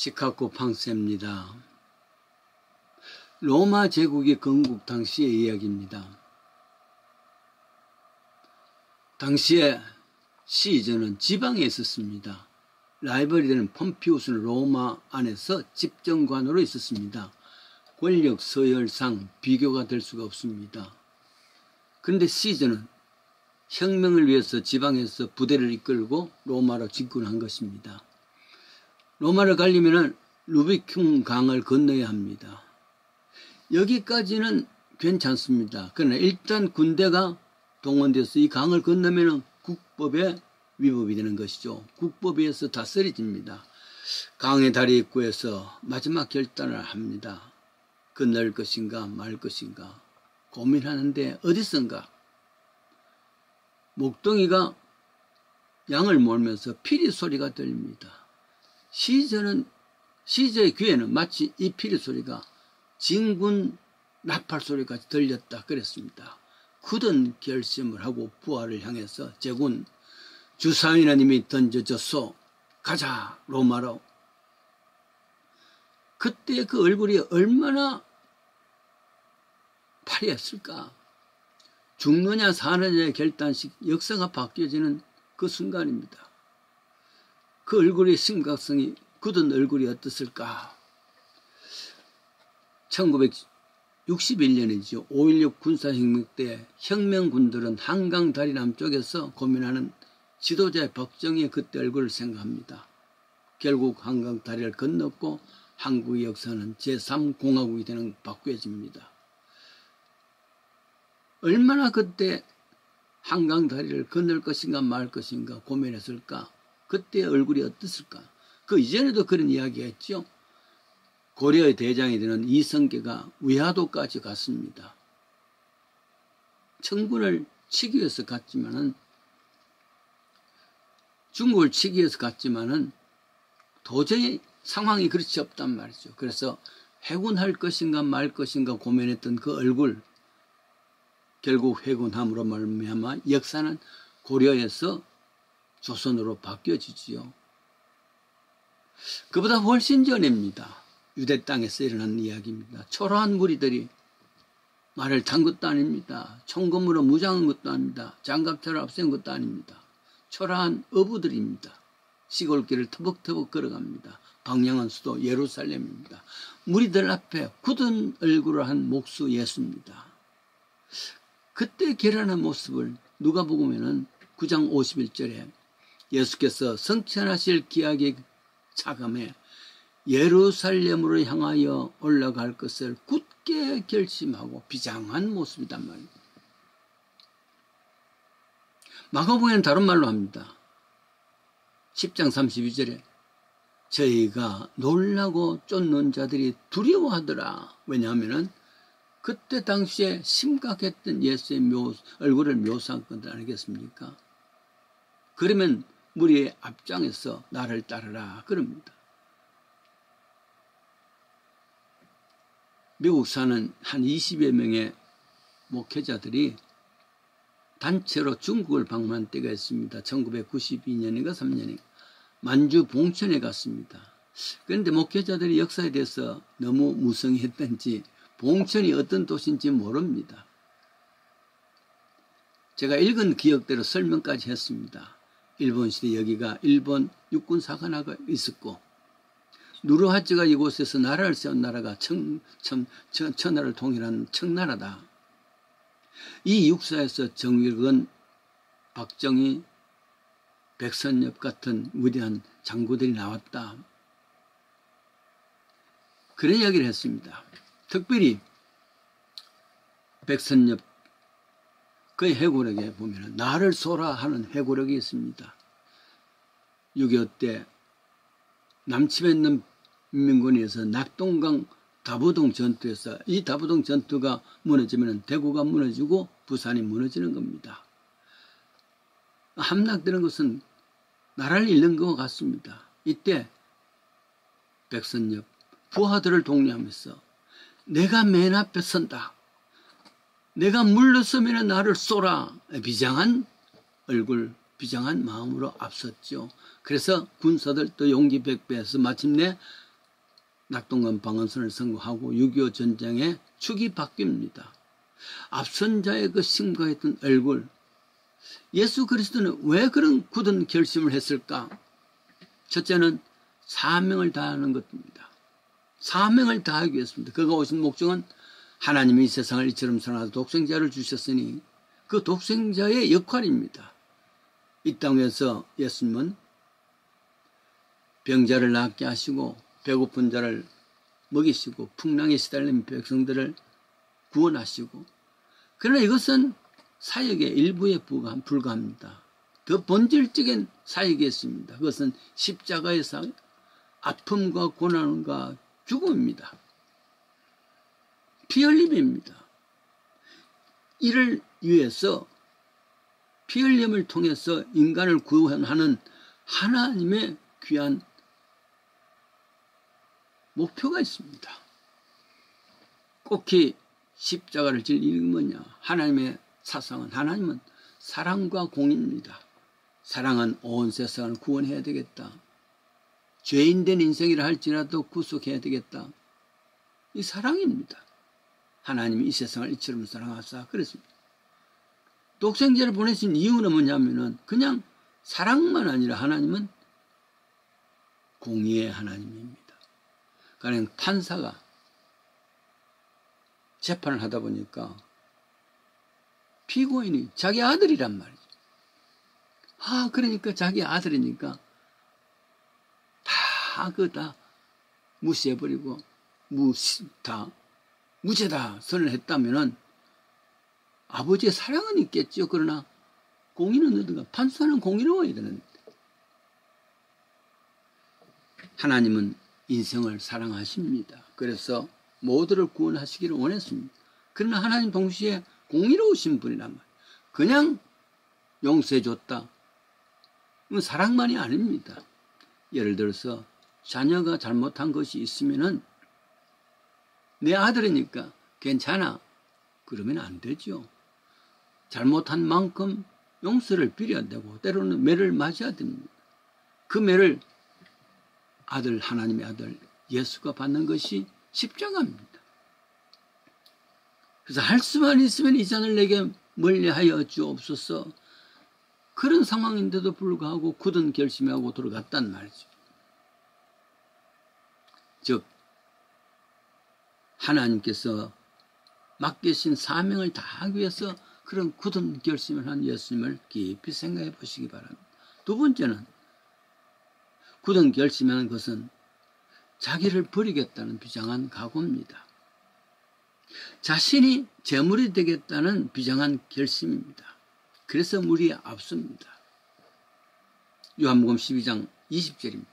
시카고 팡세입니다. 로마 제국의 건국 당시의 이야기입니다. 당시에 시저는 지방에 있었습니다. 라이벌이 되는 폼피우스는 로마 안에서 집정관으로 있었습니다. 권력 서열상 비교가 될 수가 없습니다. 그런데 시저는 혁명을 위해서 지방에서 부대를 이끌고 로마로 진군한 것입니다. 로마를 가려면 루비쿰 강을 건너야 합니다. 여기까지는 괜찮습니다. 그러나 일단 군대가 동원돼서 이 강을 건너면 국법에 위법이 되는 것이죠. 국법에 의해서 다 쓰러집니다. 강의 다리 입구에서 마지막 결단을 합니다. 건널 것인가 말 것인가 고민하는데 어디선가 목동이가 양을 몰면서 피리 소리가 들립니다. 시저의 귀에는 마치 이 피리 소리가 진군 나팔 소리까지 들렸다 그랬습니다. 굳은 결심을 하고 부하를 향해서 제군 주사위는 이미 던져졌소. 가자 로마로. 그때 그 얼굴이 얼마나 파리했을까. 죽느냐 사느냐의 결단식 역사가 바뀌어지는 그 순간입니다. 그 얼굴의 심각성이 굳은 얼굴이 어떻을까. 1961년이죠. 5.16 군사혁명 때 혁명군들은 한강 다리 남쪽에서 고민하는 지도자의 박정희의 그때 얼굴을 생각합니다. 결국 한강 다리를 건넜고 한국의 역사는 제3공화국이 되는 바뀌어집니다. 얼마나 그때 한강 다리를 건널 것인가 말 것인가 고민했을까. 그때의 얼굴이 어땠을까. 그 이전에도 그런 이야기가 있죠. 고려의 대장이 되는 이성계가 위화도까지 갔습니다. 청군을 치기 위해서 갔지만은 중국을 치기 위해서 갔지만은 도저히 상황이 그렇지 없단 말이죠. 그래서 회군할 것인가 말 것인가 고민했던 그 얼굴, 결국 회군함으로 말미암아 역사는 고려에서 조선으로 바뀌어지지요. 그보다 훨씬 전입니다. 유대 땅에서 일어난 이야기입니다. 초라한 무리들이 말을 탄 것도 아닙니다. 총검으로 무장한 것도 아닙니다. 장갑차를 앞세운 것도 아닙니다. 초라한 어부들입니다. 시골길을 터벅터벅 걸어갑니다. 방향은 수도 예루살렘입니다. 무리들 앞에 굳은 얼굴을 한 목수 예수입니다. 그때 결연한 모습을 누가복음에는 9장 51절에 예수께서 성천하실 기약의 차감에 예루살렘으로 향하여 올라갈 것을 굳게 결심하고 비장한 모습이단 말입니다. 마가복음에는 다른 말로 합니다. 10장 32절에 저희가 놀라고 쫓는 자들이 두려워하더라. 왜냐하면 그때 당시에 심각했던 예수의 얼굴을 묘사한 것 아니겠습니까? 그러면 무리의 앞장에서 나를 따르라 그럽니다. 미국 사는 한 20여 명의 목회자들이 단체로 중국을 방문한 때가 있습니다. 1992년인가 3년인가 만주 봉천에 갔습니다. 그런데 목회자들이 역사에 대해서 너무 무성했던지 봉천이 어떤 도시인지 모릅니다. 제가 읽은 기억대로 설명까지 했습니다. 일본 시대 여기가 일본 육군 사관학가 있었고 누르하츠가 이곳에서 나라를 세운 나라가 천하를 통일한 청나라다. 이 육사에서 정일근, 박정희, 백선엽 같은 위대한 장군들이 나왔다. 그런 이야기를 했습니다. 특별히 백선엽 그의 회고록에 보면 나를 쏘라 하는 회고록이 있습니다. 6.25 때 남침에 있는 인민군에서 낙동강 다부동 전투에서 이 다부동 전투가 무너지면 대구가 무너지고 부산이 무너지는 겁니다. 함락되는 것은 나라를 잃는 것 같습니다. 이때 백선엽 부하들을 독려하면서 내가 맨 앞에 선다. 내가 물러서면 나를 쏘라. 비장한 얼굴, 비장한 마음으로 앞섰죠. 그래서 군사들도 용기 백배해서 마침내 낙동강 방언선을 선고하고 6.25 전쟁의 축이 바뀝니다. 앞선 자의 그 심각했던 얼굴, 예수 그리스도는 왜 그런 굳은 결심을 했을까? 첫째는 사명을 다하는 것입니다. 사명을 다하기 위해서입니다. 그가 오신 목적은 하나님이 이 세상을 이처럼 사랑하사 독생자를 주셨으니 그 독생자의 역할입니다. 이 땅에서 예수님은 병자를 낫게 하시고 배고픈 자를 먹이시고 풍랑에 시달린 백성들을 구원하시고, 그러나 이것은 사역의 일부에 불과합니다. 더 본질적인 사역이 있습니다. 그것은 십자가의 사역, 아픔과 고난과 죽음입니다. 피 흘림입니다. 이를 위해서 피 흘림을 통해서 인간을 구원하는 하나님의 귀한 목표가 있습니다. 꼭히 십자가를 질 이유는 뭐냐? 하나님의 사상은, 하나님은 사랑과 공입니다. 사랑은 온 세상을 구원해야 되겠다. 죄인된 인생이라 할지라도 구속해야 되겠다. 이 사랑입니다. 하나님이 이 세상을 이처럼 사랑하사 그랬습니다. 독생자를 보내신 이유는 뭐냐면은 그냥 사랑만 아니라 하나님은 공의의 하나님입니다. 그냥 판사가 재판을 하다 보니까 피고인이 자기 아들이란 말이죠. 그러니까 자기 아들이니까 다 무시해버리고 무죄다 선을 했다면은 아버지의 사랑은 있겠죠. 그러나 공의는 어딘가? 판사는 공의로워야 되는데, 하나님은 인생을 사랑하십니다. 그래서 모두를 구원하시기를 원했습니다. 그러나 하나님 동시에 공의로우신 분이란 말이에요. 그냥 용서해줬다. 이건 사랑만이 아닙니다. 예를 들어서 자녀가 잘못한 것이 있으면은 내 아들이니까 괜찮아. 그러면 안 되죠. 잘못한 만큼 용서를 빌어야 되고 때로는 매를 맞아야 됩니다. 그 매를 하나님의 아들 예수가 받는 것이 십자가입니다. 그래서 할 수만 있으면 이 잔을 내게 멀리하여 주옵소서. 그런 상황인데도 불구하고 굳은 결심하고 들어갔단 말이죠. 즉 하나님께서 맡기신 사명을 다하기 위해서 그런 굳은 결심을 한 예수님을 깊이 생각해 보시기 바랍니다. 두 번째는, 굳은 결심하는 것은 자기를 버리겠다는 비장한 각오입니다. 자신이 제물이 되겠다는 비장한 결심입니다. 그래서 물이 앞섭니다. 요한복음 12장 20절입니다.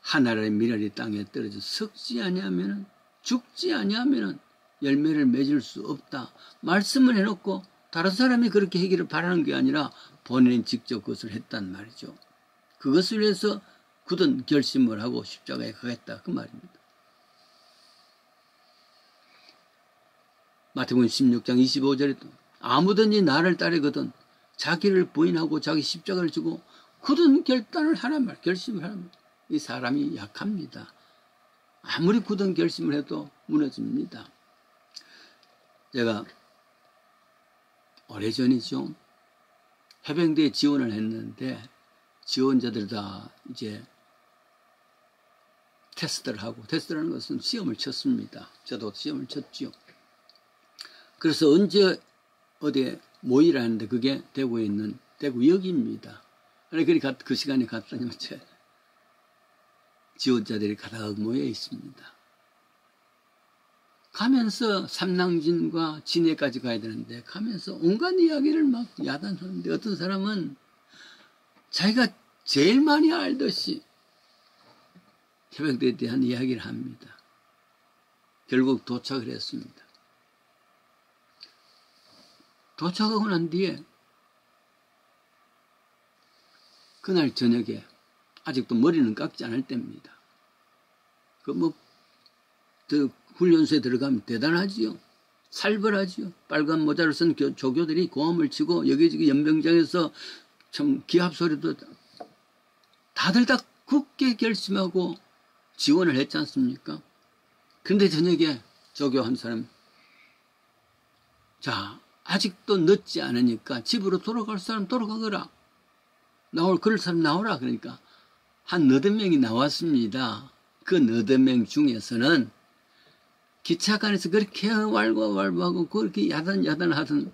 하나라의 미랄이 땅에 떨어져 썩지 아니하면, 죽지 아니하면 열매를 맺을 수 없다. 말씀을 해놓고 다른 사람이 그렇게 하기를 바라는 게 아니라 본인이 직접 그것을 했단 말이죠. 그것을 위해서 굳은 결심을 하고 십자가에 가겠다, 그 말입니다. 마태복음 16장 25절에도 아무든지 나를 따르거든 자기를 부인하고 자기 십자가를 지고 굳은 결단을 하란 말, 결심을 하란 말. 이 사람이 약합니다. 아무리 굳은 결심을 해도 무너집니다. 제가 오래전이죠. 해병대에 지원을 했는데 지원자들 다 이제 테스트를 하고, 테스트라는 것은 시험을 쳤습니다. 저도 시험을 쳤죠. 그래서 언제 어디에 모이라 하는데 그게 대구에 있는 대구역입니다. 그러니까 그 시간에 갔더니 지원자들이 가득 모여 있습니다. 가면서 삼낭진과 진해까지 가야 되는데 가면서 온갖 이야기를 막 야단하는데 어떤 사람은 자기가 제일 많이 알듯이 해병대에 대한 이야기를 합니다. 결국 도착을 했습니다. 도착하고 난 뒤에 그날 저녁에 아직도 머리는 깎지 않을 때입니다. 훈련소에 들어가면 대단하지요. 살벌하지요. 빨간 모자를 쓴 조교들이 고함을 치고 여기저기 연병장에서 참 기합 소리도 다들 다 굳게 결심하고 지원을 했지 않습니까? 그런데 저녁에 조교 한 사람, 자, 아직도 늦지 않으니까 집으로 돌아갈 사람 돌아가거라. 그럴 사람 나오라. 그러니까 한 너댓 명이 나왔습니다. 그 너댓 명 중에서는 기차관에서 그렇게 왈가왈부하고 그렇게 야단하던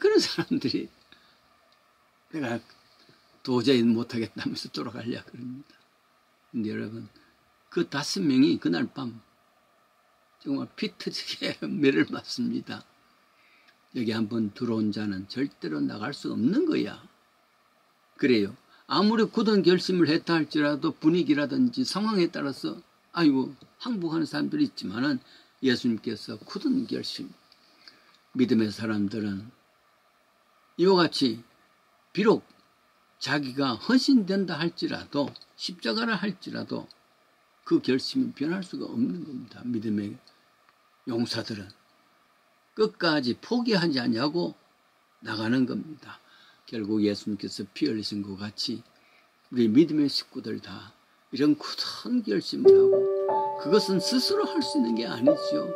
그런 사람들이 내가 도저히 못하겠다면서 돌아가려 그럽니다. 근데 여러분, 그 5명이 그날 밤 정말 피 터지게 매를 맞습니다. 여기 한번 들어온 자는 절대로 나갈 수 없는 거야. 그래요. 아무리 굳은 결심을 했다 할지라도 분위기라든지 상황에 따라서 항복하는 사람들이 있지만은 예수님께서 굳은 결심, 믿음의 사람들은 이와 같이 비록 자기가 헌신된다 할지라도 십자가라 할지라도 그 결심이 변할 수가 없는 겁니다. 믿음의 용사들은 끝까지 포기하지 않냐고 나가는 겁니다. 결국 예수님께서 피 흘리신 것 같이 우리 믿음의 식구들 다 이런 굳은 결심을 하고, 그것은 스스로 할 수 있는 게 아니죠.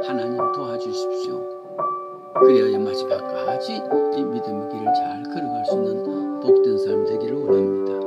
하나님 도와주십시오. 그래야 마지막까지 이 믿음의 길을 잘 걸어갈 수 있는 복된 삶 되기를 원합니다.